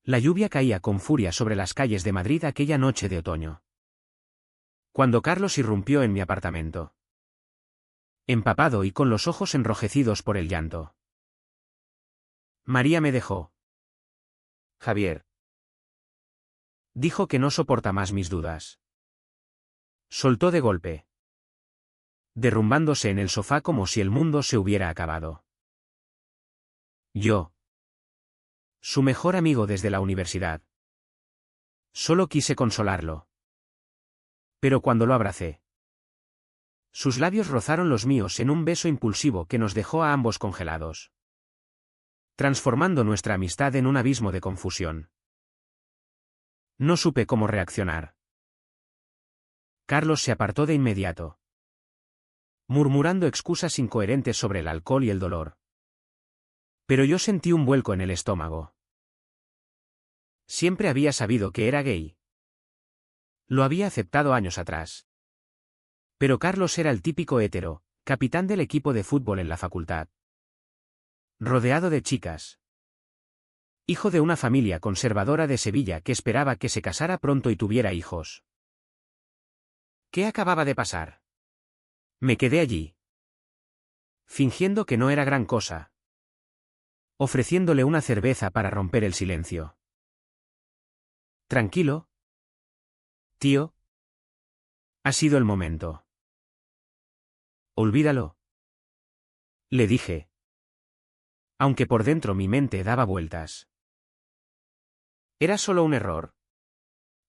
La lluvia caía con furia sobre las calles de Madrid aquella noche de otoño. Cuando Carlos irrumpió en mi apartamento, empapado y con los ojos enrojecidos por el llanto. María me dejó. Javier. Dijo que no soporta más mis dudas. Soltó de golpe, derrumbándose en el sofá como si el mundo se hubiera acabado. Yo, su mejor amigo desde la universidad, solo quise consolarlo. Pero cuando lo abracé, sus labios rozaron los míos en un beso impulsivo que nos dejó a ambos congelados, transformando nuestra amistad en un abismo de confusión. No supe cómo reaccionar. Carlos se apartó de inmediato, murmurando excusas incoherentes sobre el alcohol y el dolor. Pero yo sentí un vuelco en el estómago. Siempre había sabido que era gay. Lo había aceptado años atrás. Pero Carlos era el típico hétero, capitán del equipo de fútbol en la facultad, rodeado de chicas. Hijo de una familia conservadora de Sevilla que esperaba que se casara pronto y tuviera hijos. ¿Qué acababa de pasar? Me quedé allí, fingiendo que no era gran cosa, ofreciéndole una cerveza para romper el silencio. Tranquilo, tío. Ha sido el momento. Olvídalo, le dije, aunque por dentro mi mente daba vueltas. ¿Era solo un error?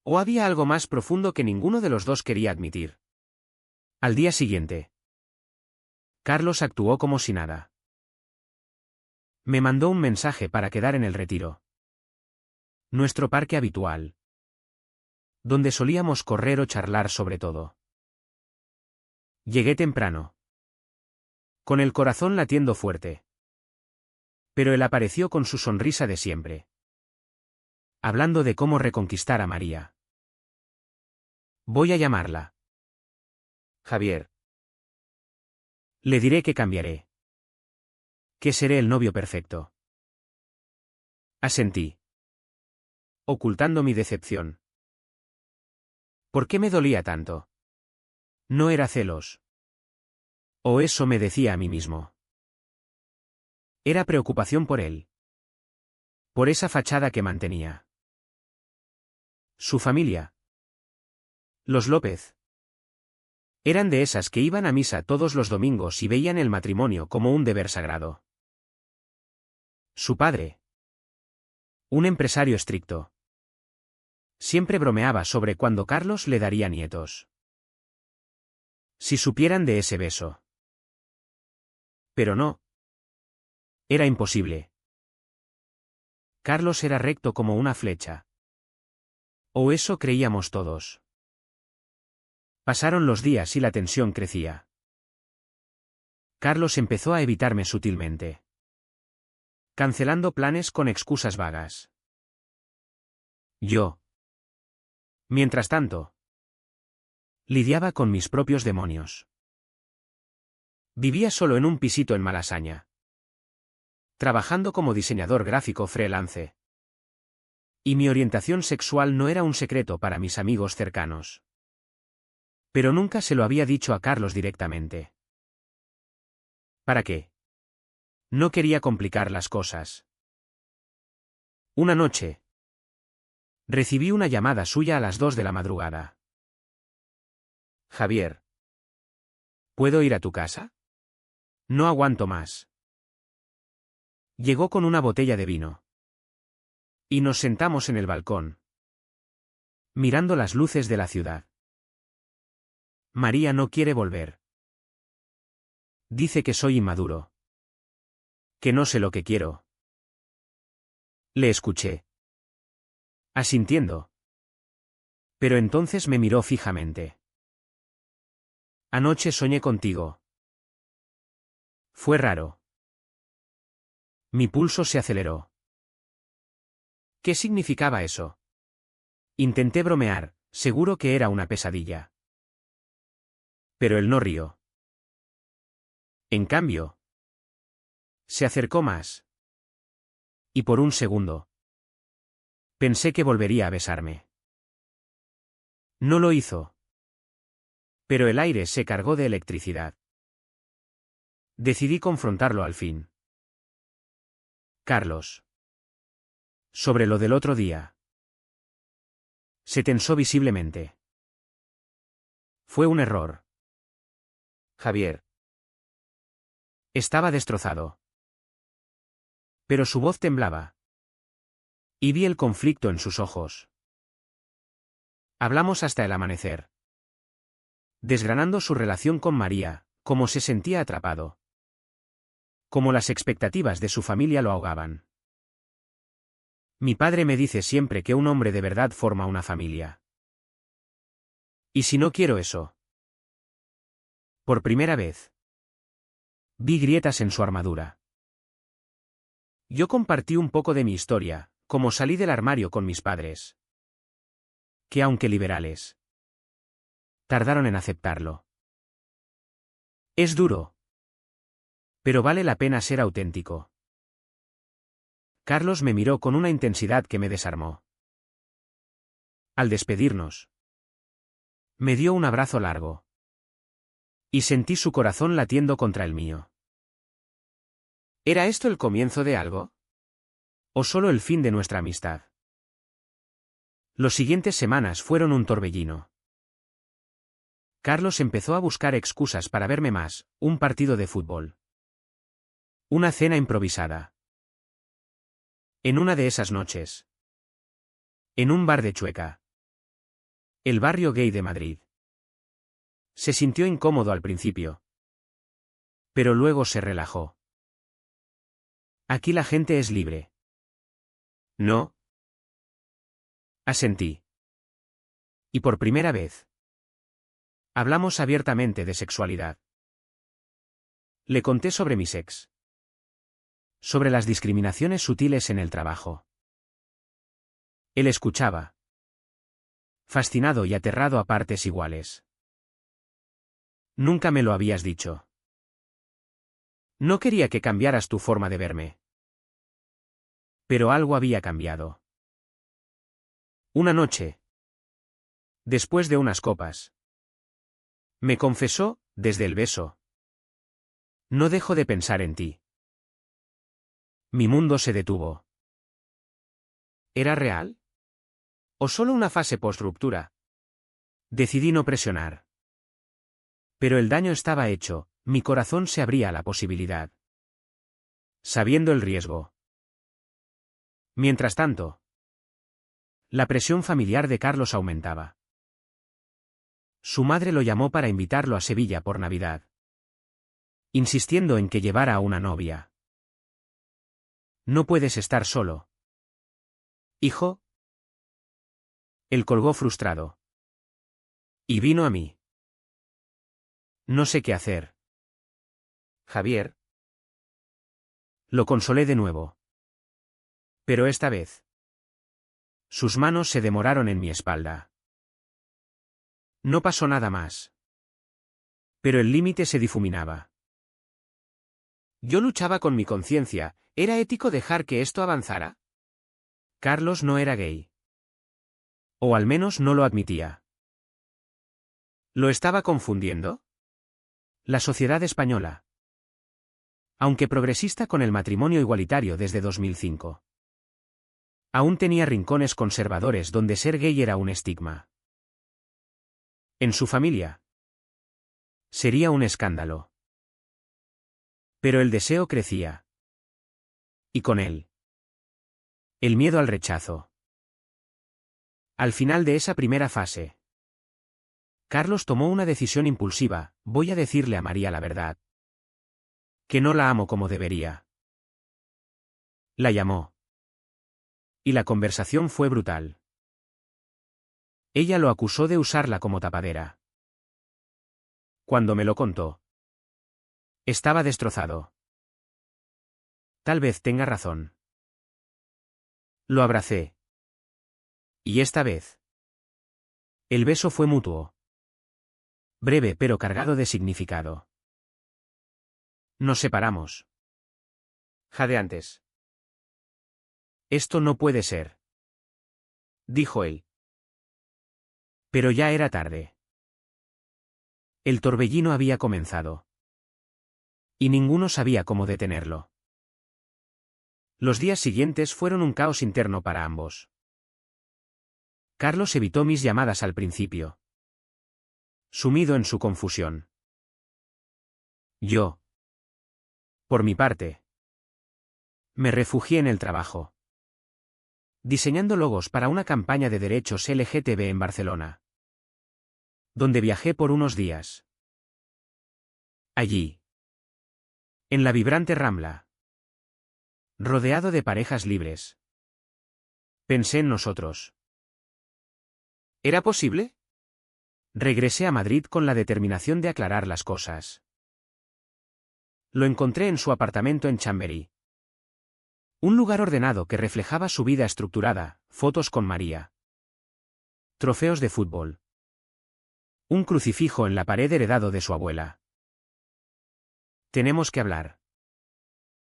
¿O había algo más profundo que ninguno de los dos quería admitir? Al día siguiente, Carlos actuó como si nada. Me mandó un mensaje para quedar en el Retiro, nuestro parque habitual, donde solíamos correr o charlar sobre todo. Llegué temprano, con el corazón latiendo fuerte. Pero él apareció con su sonrisa de siempre, hablando de cómo reconquistar a María. Voy a llamarla. Javier. Le diré que cambiaré. Que seré el novio perfecto. Asentí, ocultando mi decepción. ¿Por qué me dolía tanto? No era celos. O eso me decía a mí mismo. Era preocupación por él. Por esa fachada que mantenía. Su familia. Los López. Eran de esas que iban a misa todos los domingos y veían el matrimonio como un deber sagrado. Su padre, un empresario estricto, siempre bromeaba sobre cuándo Carlos le daría nietos. Si supieran de ese beso. Pero no. Era imposible. Carlos era recto como una flecha. O eso creíamos todos. Pasaron los días y la tensión crecía. Carlos empezó a evitarme sutilmente, cancelando planes con excusas vagas. Yo, mientras tanto, lidiaba con mis propios demonios. Vivía solo en un pisito en Malasaña, trabajando como diseñador gráfico freelance. Y mi orientación sexual no era un secreto para mis amigos cercanos. Pero nunca se lo había dicho a Carlos directamente. ¿Para qué? No quería complicar las cosas. Una noche, recibí una llamada suya a las 2 de la madrugada. Javier. ¿Puedo ir a tu casa? No aguanto más. Llegó con una botella de vino. Y nos sentamos en el balcón, mirando las luces de la ciudad. María no quiere volver. Dice que soy inmaduro. Que no sé lo que quiero. Le escuché, asintiendo. Pero entonces me miró fijamente. Anoche soñé contigo. Fue raro. Mi pulso se aceleró. ¿Qué significaba eso? Intenté bromear, seguro que era una pesadilla. Pero él no rió. En cambio, se acercó más. Y por un segundo, Pensé que volvería a besarme. No lo hizo. Pero el aire se cargó de electricidad. Decidí confrontarlo al fin. Carlos. Sobre lo del otro día. Se tensó visiblemente. Fue un error. Javier. Estaba destrozado. Pero su voz temblaba. Y vi el conflicto en sus ojos. Hablamos hasta el amanecer. Desgranando su relación con María, cómo se sentía atrapado. Cómo las expectativas de su familia lo ahogaban. Mi padre me dice siempre que un hombre de verdad forma una familia. ¿Y si no quiero eso? Por primera vez. Vi grietas en su armadura. Yo compartí un poco de mi historia, como salí del armario con mis padres. Que aunque liberales, tardaron en aceptarlo. Es duro. Pero vale la pena ser auténtico. Carlos me miró con una intensidad que me desarmó. Al despedirnos, me dio un abrazo largo. Y sentí su corazón latiendo contra el mío. ¿Era esto el comienzo de algo? ¿O solo el fin de nuestra amistad? Las siguientes semanas fueron un torbellino. Carlos empezó a buscar excusas para verme más, un partido de fútbol. Una cena improvisada. En una de esas noches. En un bar de Chueca. El barrio gay de Madrid. Se sintió incómodo al principio. Pero luego se relajó. Aquí la gente es libre. ¿No? Asentí. Y por primera vez. Hablamos abiertamente de sexualidad. Le conté sobre mis ex. Sobre las discriminaciones sutiles en el trabajo. Él escuchaba. Fascinado y aterrado a partes iguales. Nunca me lo habías dicho. No quería que cambiaras tu forma de verme. Pero algo había cambiado. Una noche. Después de unas copas. Me confesó, desde el beso. No dejo de pensar en ti. Mi mundo se detuvo. ¿Era real? ¿O solo una fase post-ruptura? Decidí no presionar. Pero el daño estaba hecho, mi corazón se abría a la posibilidad. Sabiendo el riesgo. Mientras tanto, la presión familiar de Carlos aumentaba. Su madre lo llamó para invitarlo a Sevilla por Navidad. Insistiendo en que llevara a una novia. No puedes estar solo. Hijo. Él colgó frustrado. Y vino a mí. No sé qué hacer. Javier. Lo consolé de nuevo. Pero esta vez. Sus manos se demoraron en mi espalda. No pasó nada más. Pero el límite se difuminaba. Yo luchaba con mi conciencia, ¿era ético dejar que esto avanzara? Carlos no era gay. O al menos no lo admitía. ¿Lo estaba confundiendo? La sociedad española. Aunque progresista con el matrimonio igualitario desde 2005. Aún tenía rincones conservadores donde ser gay era un estigma. En su familia. Sería un escándalo. Pero el deseo crecía. Y con él. El miedo al rechazo. Al final de esa primera fase. Carlos tomó una decisión impulsiva, voy a decirle a María la verdad. Que no la amo como debería. La llamó. Y la conversación fue brutal. Ella lo acusó de usarla como tapadera. Cuando me lo contó. Estaba destrozado. Tal vez tenga razón. Lo abracé. Y esta vez. El beso fue mutuo. Breve pero cargado de significado. Nos separamos. Jadeantes. Esto no puede ser. dijo él. Pero ya era tarde. El torbellino había comenzado. Y ninguno sabía cómo detenerlo. Los días siguientes fueron un caos interno para ambos. Carlos evitó mis llamadas al principio. Sumido en su confusión. Yo, por mi parte, me refugié en el trabajo. Diseñando logos para una campaña de derechos LGTB en Barcelona. Donde viajé por unos días. Allí. En la vibrante Rambla. Rodeado de parejas libres. Pensé en nosotros. ¿Era posible? Regresé a Madrid con la determinación de aclarar las cosas. Lo encontré en su apartamento en Chamberí. Un lugar ordenado que reflejaba su vida estructurada, fotos con María. Trofeos de fútbol. Un crucifijo en la pared heredado de su abuela. Tenemos que hablar.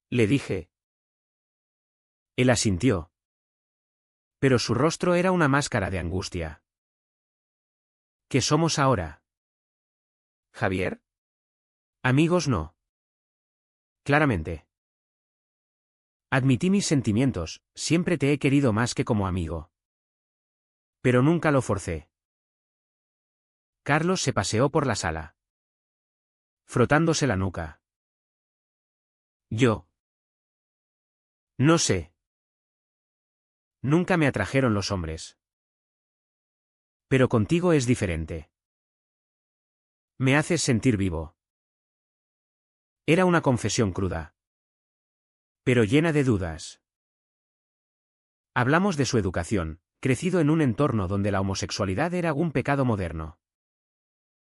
Le dije. Él asintió. Pero su rostro era una máscara de angustia. ¿Qué somos ahora? ¿Javier? Amigos no. Claramente. Admití mis sentimientos, siempre te he querido más que como amigo. Pero nunca lo forcé. Carlos se paseó por la sala. Frotándose la nuca. Yo. No sé. Nunca me atrajeron los hombres. Pero contigo es diferente. Me haces sentir vivo. Era una confesión cruda. Pero llena de dudas. Hablamos de su educación, crecido en un entorno donde la homosexualidad era un pecado moderno.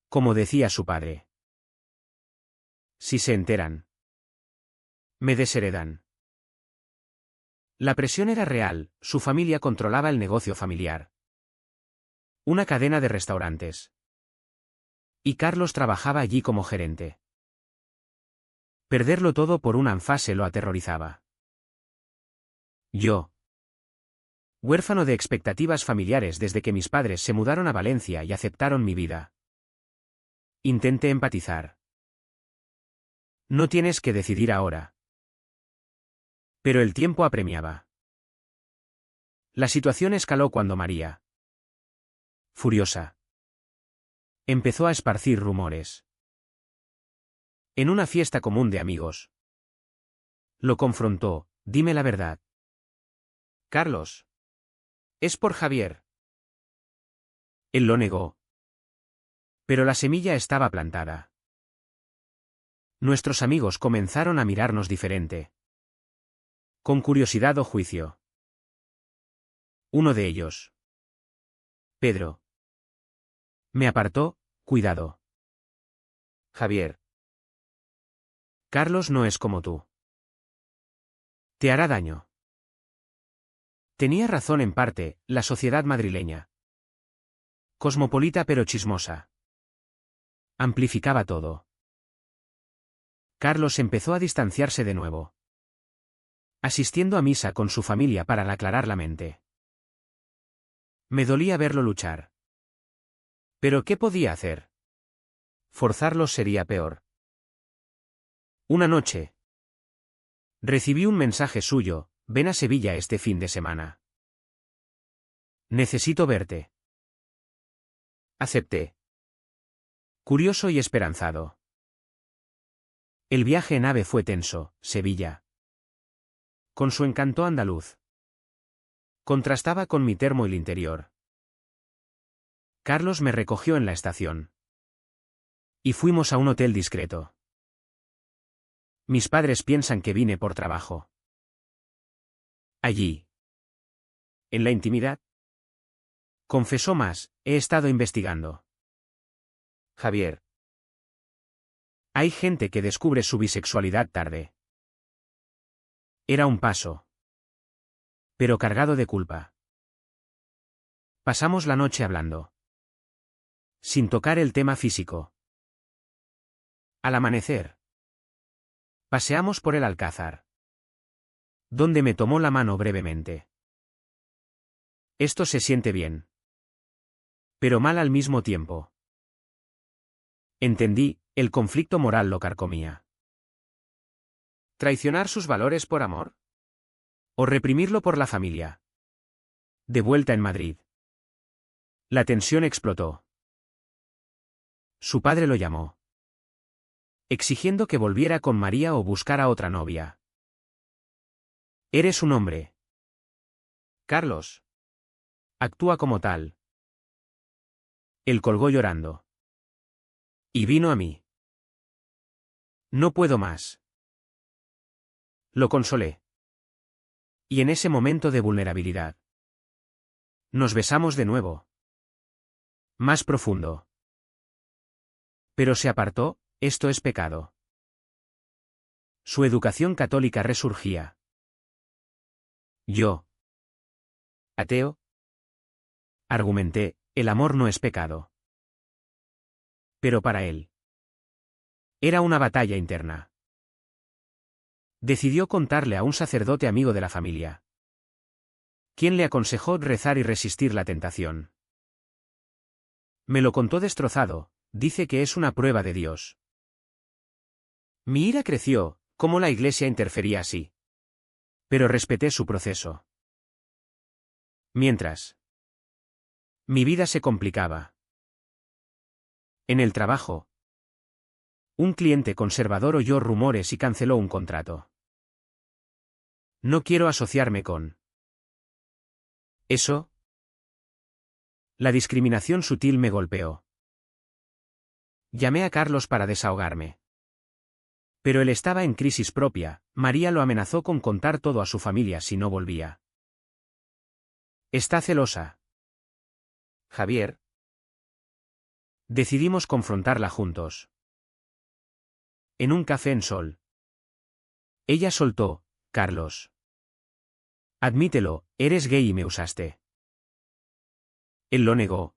Como decía su padre. Si se enteran. Me desheredan. La presión era real, su familia controlaba el negocio familiar. Una cadena de restaurantes. Y Carlos trabajaba allí como gerente. Perderlo todo por un anfase lo aterrorizaba. Yo. Huérfano de expectativas familiares desde que mis padres se mudaron a Valencia y aceptaron mi vida. Intenté empatizar. No tienes que decidir ahora. Pero el tiempo apremiaba. La situación escaló cuando María, furiosa, empezó a esparcir rumores. En una fiesta común de amigos. Lo confrontó, dime la verdad. Carlos. Es por Javier. Él lo negó. Pero la semilla estaba plantada. Nuestros amigos comenzaron a mirarnos diferente. Con curiosidad o juicio. Uno de ellos. Pedro. Me apartó, cuidado. Javier. Carlos no es como tú. Te hará daño. Tenía razón en parte, la sociedad madrileña. Cosmopolita pero chismosa. Amplificaba todo. Carlos empezó a distanciarse de nuevo. Asistiendo a misa con su familia para aclarar la mente. Me dolía verlo luchar. ¿Pero qué podía hacer? Forzarlo sería peor. Una noche. Recibí un mensaje suyo, ven a Sevilla este fin de semana. Necesito verte. Acepté. Curioso y esperanzado. El viaje en AVE fue tenso, Sevilla. Con su encanto andaluz. Contrastaba con mi termo el interior. Carlos me recogió en la estación. Y fuimos a un hotel discreto. Mis padres piensan que vine por trabajo. Allí. En la intimidad. Confesó más, he estado investigando. Javier. Hay gente que descubre su bisexualidad tarde. Era un paso. Pero cargado de culpa. Pasamos la noche hablando. Sin tocar el tema físico. Al amanecer. Paseamos por el Alcázar. Donde me tomó la mano brevemente. Esto se siente bien. Pero mal al mismo tiempo. Entendí, el conflicto moral lo carcomía. ¿Traicionar sus valores por amor? ¿O reprimirlo por la familia? De vuelta en Madrid. La tensión explotó. Su padre lo llamó, exigiendo que volviera con María o buscara otra novia. Eres un hombre, Carlos. Actúa como tal. Él colgó llorando. Y vino a mí. No puedo más. Lo consolé. Y en ese momento de vulnerabilidad, nos besamos de nuevo. Más profundo. Pero se apartó, esto es pecado. Su educación católica resurgía. Yo, ateo, argumenté, el amor no es pecado. Pero para él, era una batalla interna. Decidió contarle a un sacerdote amigo de la familia, quien le aconsejó rezar y resistir la tentación. Me lo contó destrozado, dice que es una prueba de Dios. Mi ira creció, cómo la Iglesia interfería así. Pero respeté su proceso. Mientras, mi vida se complicaba. En el trabajo, un cliente conservador oyó rumores y canceló un contrato. No quiero asociarme con eso. La discriminación sutil me golpeó. Llamé a Carlos para desahogarme. Pero él estaba en crisis propia, María lo amenazó con contar todo a su familia si no volvía. Está celosa. Javier. Decidimos confrontarla juntos. En un café en Sol. Ella soltó, Carlos. Admítelo, eres gay y me usaste. Él lo negó.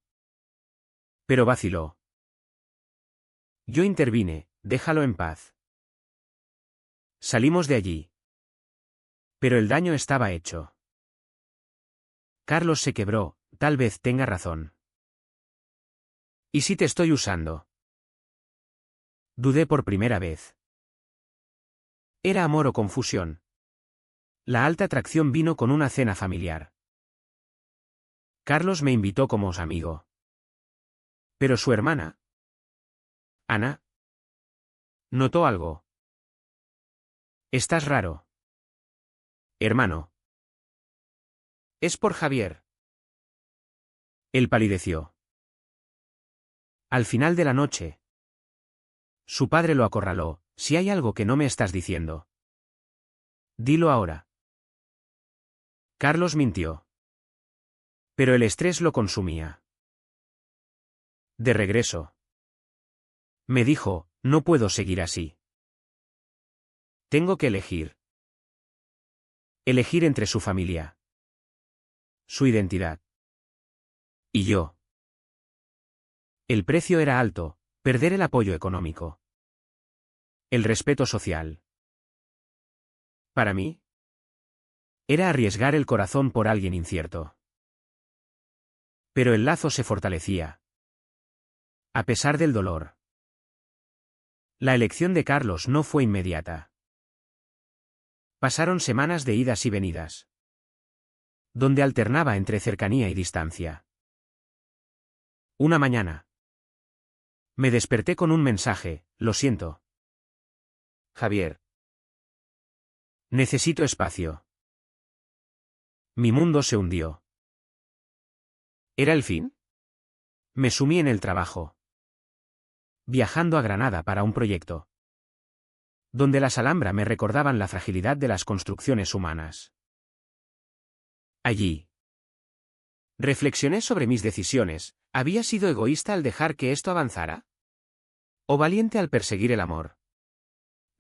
Pero vaciló. Yo intervine, déjalo en paz. Salimos de allí. Pero el daño estaba hecho. Carlos se quebró, tal vez tenga razón. ¿Y si te estoy usando? Dudé por primera vez. ¿Era amor o confusión? La alta atracción vino con una cena familiar. Carlos me invitó como amigo. Pero su hermana, Ana, notó algo. Estás raro. Hermano. Es por Javier. Él palideció. Al final de la noche, su padre lo acorraló. Si hay algo que no me estás diciendo, dilo ahora. Carlos mintió. Pero el estrés lo consumía. De regreso, me dijo, no puedo seguir así. Tengo que elegir. Elegir entre su familia, su identidad y yo. El precio era alto, perder el apoyo económico. El respeto social. Para mí, era arriesgar el corazón por alguien incierto. Pero el lazo se fortalecía. A pesar del dolor. La elección de Carlos no fue inmediata. Pasaron semanas de idas y venidas, donde alternaba entre cercanía y distancia. Una mañana, me desperté con un mensaje, lo siento. Javier. Necesito espacio. Mi mundo se hundió. ¿Era el fin? Me sumí en el trabajo. Viajando a Granada para un proyecto, donde las Alhambra me recordaban la fragilidad de las construcciones humanas. Allí, reflexioné sobre mis decisiones. ¿Había sido egoísta al dejar que esto avanzara? ¿O valiente al perseguir el amor?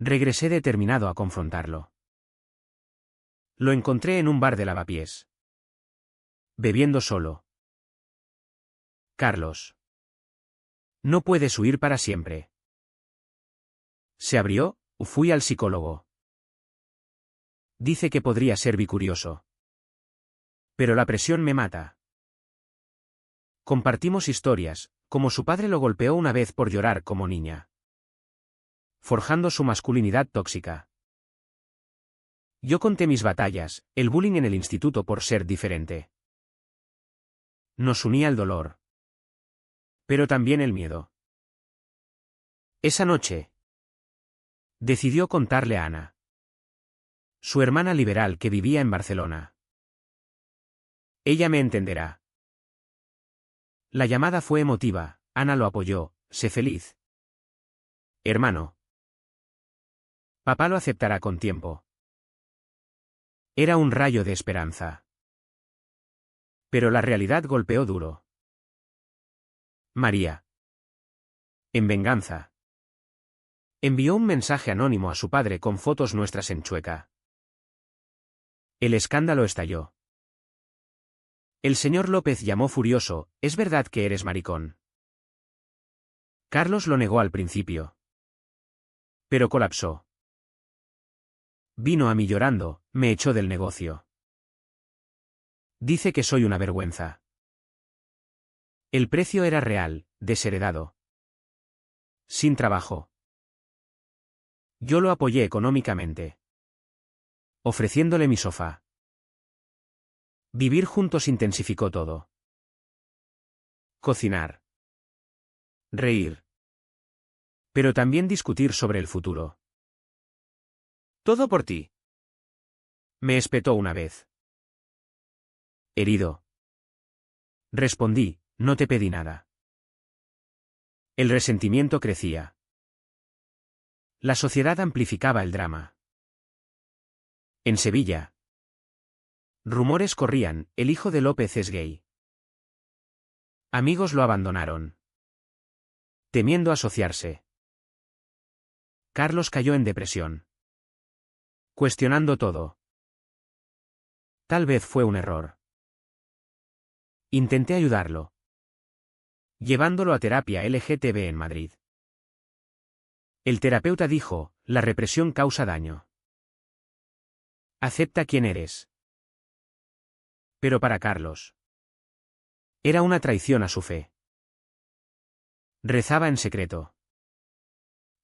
Regresé determinado a confrontarlo. Lo encontré en un bar de Lavapiés, bebiendo solo. Carlos. No puedes huir para siempre. Se abrió, fui al psicólogo. Dice que podría ser bicurioso. Pero la presión me mata. Compartimos historias, como su padre lo golpeó una vez por llorar como niña, forjando su masculinidad tóxica. Yo conté mis batallas, el bullying en el instituto por ser diferente. Nos unía el dolor. Pero también el miedo. Esa noche, decidió contarle a Ana, su hermana liberal que vivía en Barcelona. Ella me entenderá. La llamada fue emotiva, Ana lo apoyó, sé feliz. Hermano. Papá lo aceptará con tiempo. Era un rayo de esperanza. Pero la realidad golpeó duro. María. En venganza. Envió un mensaje anónimo a su padre con fotos nuestras en Chueca. El escándalo estalló. El señor López llamó furioso, ¿es verdad que eres maricón? Carlos lo negó al principio. Pero colapsó. Vino a mí llorando, me echó del negocio. Dice que soy una vergüenza. El precio era real, desheredado. Sin trabajo. Yo lo apoyé económicamente, ofreciéndole mi sofá. Vivir juntos intensificó todo. Cocinar. Reír. Pero también discutir sobre el futuro. Todo por ti. Me espetó una vez. Herido. Respondí, no te pedí nada. El resentimiento crecía. La sociedad amplificaba el drama. En Sevilla. Rumores corrían, el hijo de López es gay. Amigos lo abandonaron, temiendo asociarse. Carlos cayó en depresión. Cuestionando todo. Tal vez fue un error. Intenté ayudarlo, llevándolo a terapia LGTB en Madrid. El terapeuta dijo, la represión causa daño. Acepta quién eres. Pero para Carlos, era una traición a su fe. Rezaba en secreto,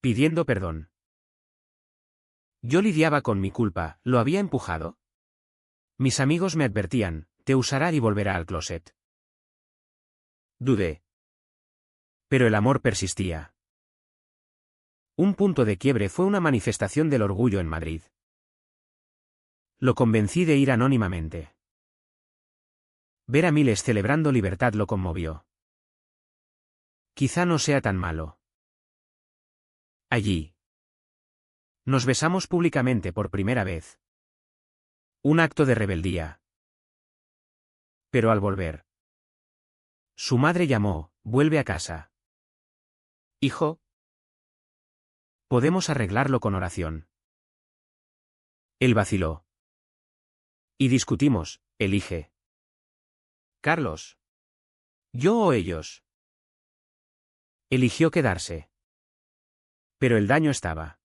pidiendo perdón. Yo lidiaba con mi culpa, ¿lo había empujado? Mis amigos me advertían, te usará y volverá al closet. Dudé. Pero el amor persistía. Un punto de quiebre fue una manifestación del orgullo en Madrid. Lo convencí de ir anónimamente. Ver a miles celebrando libertad lo conmovió. Quizá no sea tan malo. Allí. Nos besamos públicamente por primera vez. Un acto de rebeldía. Pero al volver, su madre llamó, vuelve a casa. Hijo, podemos arreglarlo con oración. Él vaciló. Y discutimos, elige. Carlos. ¿Yo o ellos? Eligió quedarse. Pero el daño estaba.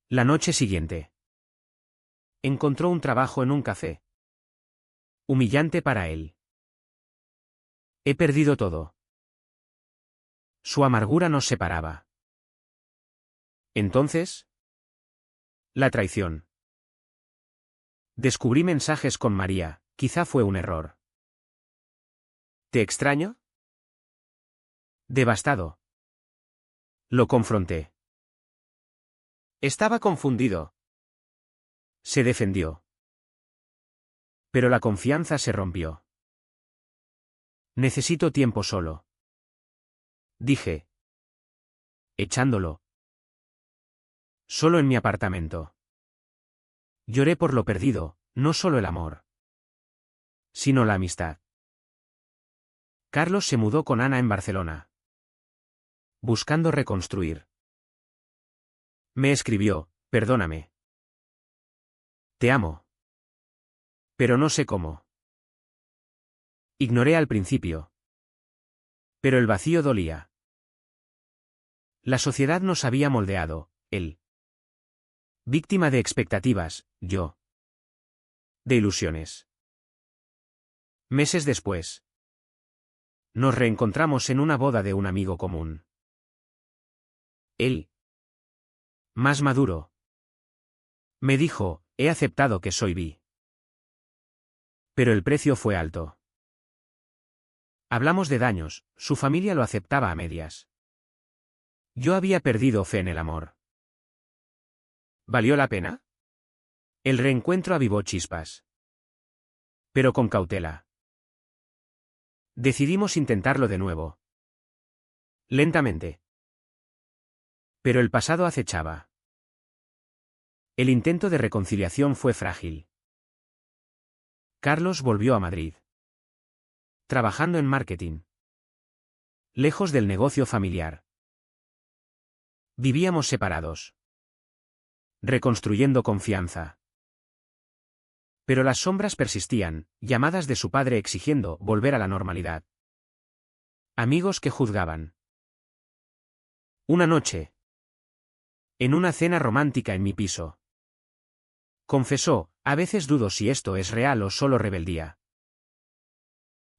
La noche siguiente. Encontró un trabajo en un café. Humillante para él. He perdido todo. Su amargura nos separaba. Entonces, la traición. Descubrí mensajes con María, quizá fue un error. ¿Te extraño? Devastado. Lo confronté. Estaba confundido. Se defendió. Pero la confianza se rompió. Necesito tiempo solo. Dije. Echándolo. Solo en mi apartamento. Lloré por lo perdido, no solo el amor, sino la amistad. Carlos se mudó con Ana en Barcelona, buscando reconstruir. Me escribió, perdóname. Te amo. Pero no sé cómo. Ignoré al principio. Pero el vacío dolía. La sociedad nos había moldeado, él. Víctima de expectativas, yo. De ilusiones. Meses después, nos reencontramos en una boda de un amigo común. Él, más maduro, me dijo, he aceptado que soy bi. Pero el precio fue alto. Hablamos de daños, su familia lo aceptaba a medias. Yo había perdido fe en el amor. ¿Valió la pena? El reencuentro avivó chispas. Pero con cautela. Decidimos intentarlo de nuevo. Lentamente. Pero el pasado acechaba. El intento de reconciliación fue frágil. Carlos volvió a Madrid. Trabajando en marketing. Lejos del negocio familiar. Vivíamos separados. Reconstruyendo confianza. Pero las sombras persistían, llamadas de su padre exigiendo volver a la normalidad. Amigos que juzgaban. Una noche. En una cena romántica en mi piso. Confesó, a veces dudo si esto es real o solo rebeldía.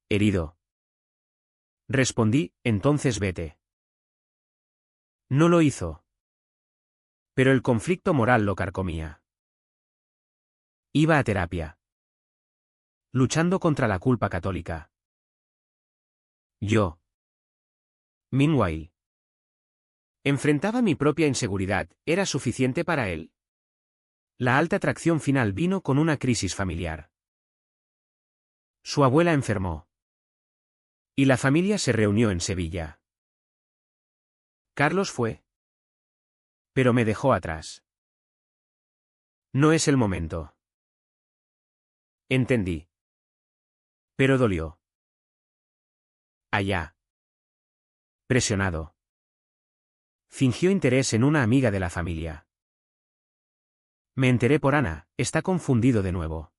Herido. Respondí, entonces vete. No lo hizo. Pero el conflicto moral lo carcomía. Iba a terapia. Luchando contra la culpa católica. Yo. Meanwhile. Enfrentaba mi propia inseguridad, ¿era suficiente para él? La alta atracción final vino con una crisis familiar. Su abuela enfermó. Y la familia se reunió en Sevilla. Carlos fue. Pero me dejó atrás. No es el momento. Entendí. Pero dolió. Allá. Presionado. Fingió interés en una amiga de la familia. Me enteré por Ana, está confundido de nuevo.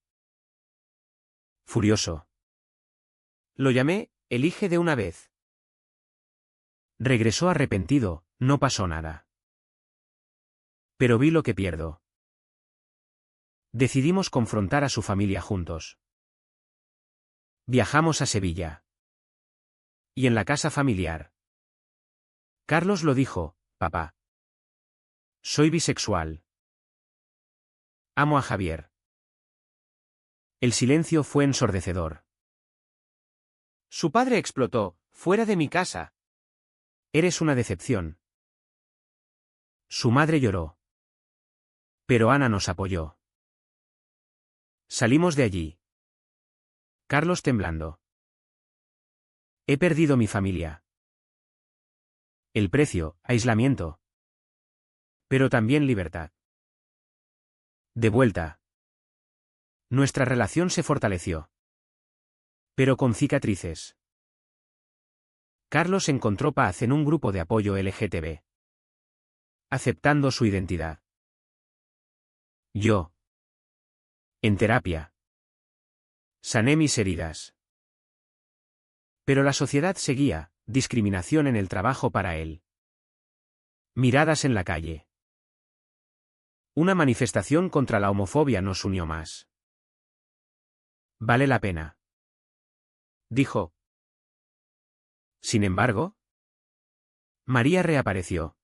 Furioso. Lo llamé, elige de una vez. Regresó arrepentido, no pasó nada. Pero vi lo que pierdo. Decidimos confrontar a su familia juntos. Viajamos a Sevilla. Y en la casa familiar. Carlos lo dijo, papá. Soy bisexual. Amo a Javier. El silencio fue ensordecedor. Su padre explotó, fuera de mi casa. Eres una decepción. Su madre lloró. Pero Ana nos apoyó. Salimos de allí. Carlos temblando. He perdido mi familia. El precio, aislamiento. Pero también libertad. De vuelta. Nuestra relación se fortaleció. Pero con cicatrices. Carlos encontró paz en un grupo de apoyo LGTB. Aceptando su identidad. Yo. En terapia. Sané mis heridas. Pero la sociedad seguía, discriminación en el trabajo para él. Miradas en la calle. Una manifestación contra la homofobia nos unió más. Vale la pena. Dijo. Sin embargo, María reapareció.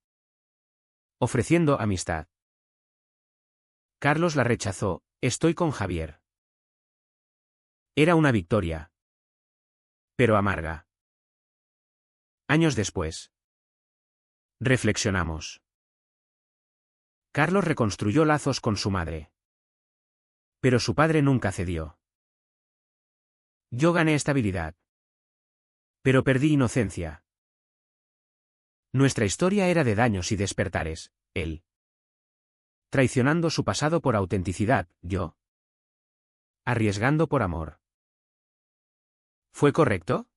Ofreciendo amistad. Carlos la rechazó, estoy con Javier. Era una victoria. Pero amarga. Años después. Reflexionamos. Carlos reconstruyó lazos con su madre. Pero su padre nunca cedió. Yo gané estabilidad. Pero perdí inocencia. Nuestra historia era de daños y despertares, él. Traicionando su pasado por autenticidad, yo. Arriesgando por amor. ¿Fue correcto?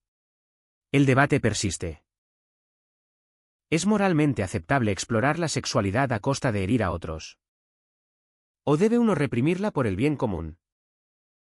El debate persiste. ¿Es moralmente aceptable explorar la sexualidad a costa de herir a otros? ¿O debe uno reprimirla por el bien común?